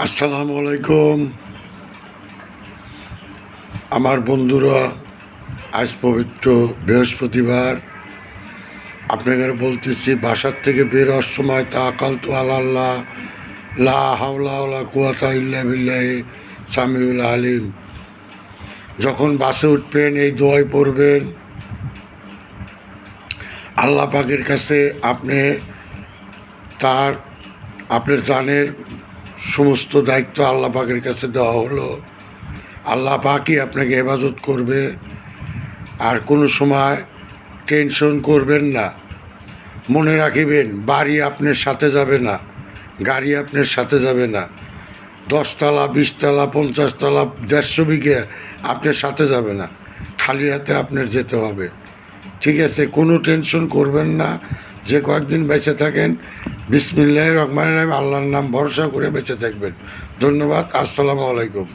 আসসালামু আলাইকুম আমার বন্ধুরা। আজ পবিত্র বৃহস্পতিবার। আপনাদের বলতেছি বাসার থেকে বের হওয়ার সময় তাওয়াক্কালতু আলাল্লাহ লা হাওলা ওয়ালা কুওয়াতা ইল্লা বিল্লাহি সামিউল আলিম। যখন বাসে উঠবেন এই দোয়াই পড়বেন, আল্লাহ পাকের কাছে আপনি তার আপনার জানের সমস্ত দায়িত্ব আল্লাহ পাকের কাছে দেওয়া হলো। আল্লাহ পাকই আপনাকে হেফাজত করবে। আর কোনো সময় টেনশন করবেন না। মনে রাখিবেন, বাড়ি আপনার সাথে যাবে না, গাড়ি আপনার সাথে যাবে না। 10 তলা 20 তলা 50 তলা 150 বিঘে আপনার সাথে যাবে না। খালি হাতে আপনার যেতে হবে। ঠিক আছে, কোনো টেনশন করবেন না। যে কয়েকদিন বেঁচে থাকেন বিসমিল্লাহির রহমানির রহিম আল্লাহর নাম ভরসা করে বেঁচে থাকবেন। ধন্যবাদ। আসসালামু আলাইকুম।